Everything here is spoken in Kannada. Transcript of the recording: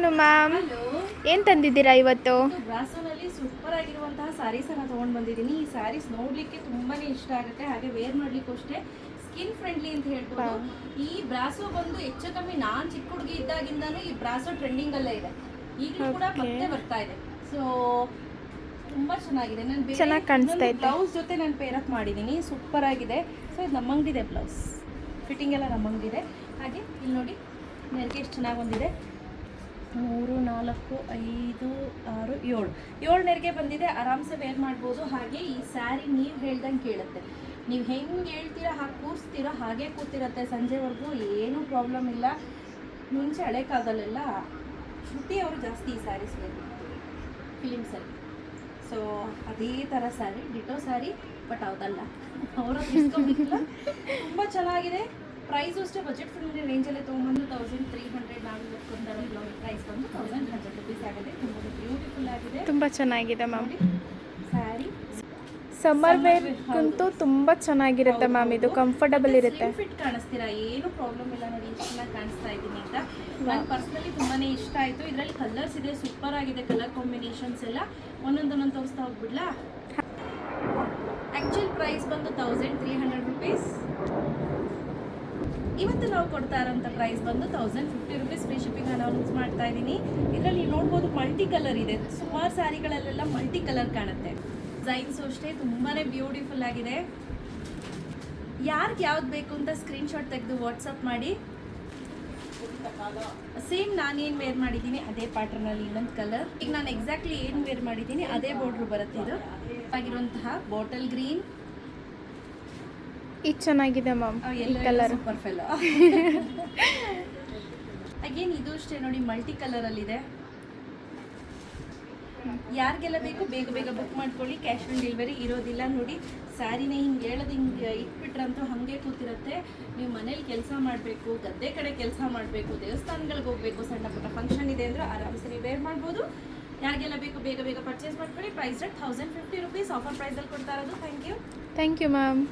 ಅನು ಮ್ಯಾಮ್, ಏನು ತಂದಿದ್ದೀರಾ ಇವತ್ತು? ಬ್ರಾಸೋನಲ್ಲಿ ಸೂಪರ್ ಆಗಿರುವಂತಹ ಸ್ಯಾರೀಸನ್ನು ತೊಗೊಂಡು ಬಂದಿದ್ದೀನಿ. ಈ ಸ್ಯಾರೀಸ್ ನೋಡಲಿಕ್ಕೆ ತುಂಬಾ ಇಷ್ಟ ಆಗುತ್ತೆ, ಹಾಗೆ ವೇರ್ ಮಾಡಲಿಕ್ಕೂ ಅಷ್ಟೇ ಸ್ಕಿನ್ ಫ್ರೆಂಡ್ಲಿ ಅಂತ ಹೇಳ್ಬೋದು. ಈ ಬ್ರಾಸೋ ಬಂದು ಹೆಚ್ಚು ಕಮ್ಮಿ ನಾನು ಚಿಕ್ಕ ಹುಡುಗಿ ಇದ್ದಾಗಿಂದನೂ ಈ ಬ್ರಾಸೋ ಟ್ರೆಂಡಿಂಗಲ್ಲೇ ಇದೆ, ಈಗಲೂ ಕೂಡ ಮತ್ತೆ ಬರ್ತಾ ಇದೆ. ಸೊ ತುಂಬ ಚೆನ್ನಾಗಿದೆ. ನಾನು ಚೆನ್ನಾಗಿ ಕಾಣಿಸ್ತಾ ಇದೆ. ಬ್ಲೌಸ್ ಜೊತೆ ನಾನು ಪೇರಪ್ ಮಾಡಿದ್ದೀನಿ, ಸೂಪರ್ ಆಗಿದೆ. ಸೊ ಇದು ನಮ್ಮಂಗಿದೆ ಬ್ಲೌಸ್, ಫಿಟ್ಟಿಂಗ್ ಎಲ್ಲ ನಮ್ಮಂಗಿದೆ. ಹಾಗೆ ಇಲ್ಲಿ ನೋಡಿ ನೆರಿಗೆ ಎಷ್ಟು ಚೆನ್ನಾಗಿ ಬಂದಿದೆ. 3, 4, 5, 6, 7 ನೆರಿಗೆ ಬಂದಿದೆ. ಆರಾಮ್ಸೆ ವೇರ್ ಮಾಡ್ಬೋದು. ಹಾಗೆ ಈ ಸ್ಯಾರಿ ನೀವು ಹೇಳ್ದಂಗೆ ಕೇಳುತ್ತೆ, ನೀವು ಹೆಂಗೆ ಹೇಳ್ತೀರಾ ಹಾಗೆ ಕೂರಿಸ್ತೀರೋ ಹಾಗೆ ಕೂತಿರುತ್ತೆ ಸಂಜೆವರೆಗೂ, ಏನೂ ಪ್ರಾಬ್ಲಮ್ ಇಲ್ಲ. ಮುಂಚೆ ಹಳೆ ಕಾಲದಲ್ಲೆಲ್ಲ ಶ್ರುತಿ ಅವರು ಜಾಸ್ತಿ ಈ ಸ್ಯಾರೀಸ್ ವೇರ್ ಫಿಲಿಮ್ಸಲ್ಲಿ. ಸೊ ಅದೇ ಥರ ಸ್ಯಾರಿ, ಡಿಟೋ ಸ್ಯಾರಿ, ಬಟ್ ಅದಲ್ಲ, ಅವರ ಇಸ್ಕೊಂಡಿಲ್ಲ. ತುಂಬ ಚೆನ್ನಾಗಿದೆ. ಪ್ರೈಸು ಅಷ್ಟೇ ಬಜೆಟ್ ಫ್ರೆಂಡ್ಲಿ ರೇಂಜಲ್ಲೇ ತೊಗೊಂಬಂದು 1300 ನಾವು ಕೊಡ್ತಾರೋ ಬ್ಲೌಸ್ ಪ್ರೈಸ್ ಬಂದು 1100 ರುಪೀಸ್ ಆಗಿದೆ. ತುಂಬ ಬ್ಯೂಟಿಫುಲ್ ಆಗಿದೆ, ತುಂಬ ಚೆನ್ನಾಗಿದೆ ಮ್ಯಾಮ್. ಸ್ಯಾರಿ ಸಮ್ಮರ್ ವೇರ್ಗಂತೂ ತುಂಬ ಚೆನ್ನಾಗಿರುತ್ತೆ ಮ್ಯಾಮ್. ಇದು ಕಂಫರ್ಟಬಲ್ ಇರುತ್ತೆ. ಫಿಟ್ ಕಾಣಿಸ್ತೀರಾ, ಏನು ಪ್ರಾಬ್ಲಮ್ ಇಲ್ಲ. ನೋಡಿ ಎಷ್ಟು ಚೆನ್ನಾಗಿ ಕಾಣಿಸ್ತಾ ಇದ್ದೀನಿ ಅಂತ. ನಾನು ಪರ್ಸ್ನಲಿ ತುಂಬಾ ಇಷ್ಟ ಆಯಿತು. ಇದರಲ್ಲಿ ಕಲರ್ಸ್ ಇದೆ, ಸೂಪರ್ ಆಗಿದೆ. ಕಲರ್ ಕಾಂಬಿನೇಷನ್ಸ್ ಎಲ್ಲ ಒಂದೊಂದೊಂದೊಂದು ತೋರಿಸ್ತಾ ಹೋಗ್ಬಿಡ್ಲಾ. ಆ್ಯಕ್ಚುಲ್ ಪ್ರೈಸ್ ಬಂದು 1300 ರುಪೀಸ್. ಇವತ್ತು ನಾವು ಕೊಡ್ತಾ ಇರೋಂಥ ಪ್ರೈಸ್ ಬಂದು 1050 ರುಪೀಸ್. ಫ್ರೀ ಶಿಪ್ಪಿಂಗ್ ಅನೌನ್ಸ್ ಮಾಡ್ತಾ ಇದ್ದೀನಿ. ಇದರಲ್ಲಿ ನೋಡ್ಬೋದು ಮಲ್ಟಿ ಕಲರ್ ಇದೆ. ಸುಮಾರು ಸ್ಯಾರಿಗಳಲ್ಲೆಲ್ಲ ಮಲ್ಟಿ ಕಲರ್ ಕಾಣುತ್ತೆ. ಡಿಸೈನ್ಸು ಅಷ್ಟೇ ತುಂಬಾ ಬ್ಯೂಟಿಫುಲ್ ಆಗಿದೆ. ಯಾರಿಗೆ ಯಾವ್ದು ಬೇಕು ಅಂತ ಸ್ಕ್ರೀನ್ಶಾಟ್ ತೆಗೆದು ವಾಟ್ಸಪ್ ಮಾಡಿ. ಸೇಮ್ ನಾನೇನು ವೇರ್ ಮಾಡಿದ್ದೀನಿ ಅದೇ ಪ್ಯಾಟರ್ನಲ್ಲಿ ಇನ್ನೊಂದು ಕಲರ್. ಈಗ ನಾನು ಎಕ್ಸಾಕ್ಟ್ಲಿ ಏನು ವೇರ್ ಮಾಡಿದ್ದೀನಿ ಅದೇ ಬಾರ್ಡ್ರು ಬರುತ್ತೆ. ಇದು ಆಗಿರುವಂತಹ ಬಾಟಲ್ ಗ್ರೀನ್, ಇದು ಚೆನ್ನಾಗಿದೆ ಮ್ಯಾಮ್. ಕಲರ್ ಸೂಪರ್ ಫೆಲ್. ಅಗೇನ್ ಇದು ಅಷ್ಟೇ ನೋಡಿ, ಮಲ್ಟಿ ಕಲರಲ್ಲಿದೆ. ಯಾರಿಗೆಲ್ಲ ಬೇಕು ಬೇಗ ಬೇಗ ಬುಕ್ ಮಾಡ್ಕೊಳ್ಳಿ. ಕ್ಯಾಶ್ ಆನ್ ಡೆಲಿವರಿ ಇರೋದಿಲ್ಲ. ನೋಡಿ ಸ್ಯಾರಿನೇ ಹಿಂಗೆ ಹೇಳೋದು ಹಿಂಗೆ ಇಟ್ಬಿಟ್ರಂತೂ ಹಾಗೆ ಕೂತಿರುತ್ತೆ. ನೀವು ಮನೇಲಿ ಕೆಲಸ ಮಾಡಬೇಕು, ಗದ್ದೆ ಕಡೆ ಕೆಲಸ ಮಾಡಬೇಕು, ದೇವಸ್ಥಾನಗಳಿಗೆ ಹೋಗಬೇಕು, ಸಣ್ಣ ಪುಟ್ಟ ಫಂಕ್ಷನ್ ಇದೆ ಅಂದರೆ ಆರಾಮ್ಸೆ ನೀವು ವೇರ್ ಮಾಡ್ಬೋದು. ಯಾರಿಗೆಲ್ಲ ಬೇಕು ಬೇಗ ಬೇಗ ಪರ್ಚೇಸ್ ಮಾಡ್ಕೊಳ್ಳಿ. Price rate 1050 rupees. ಆಫರ್ ಪ್ರೈಸಲ್ಲಿ ಕೊಡ್ತಾ ಇರೋದು. Thank you ma'am.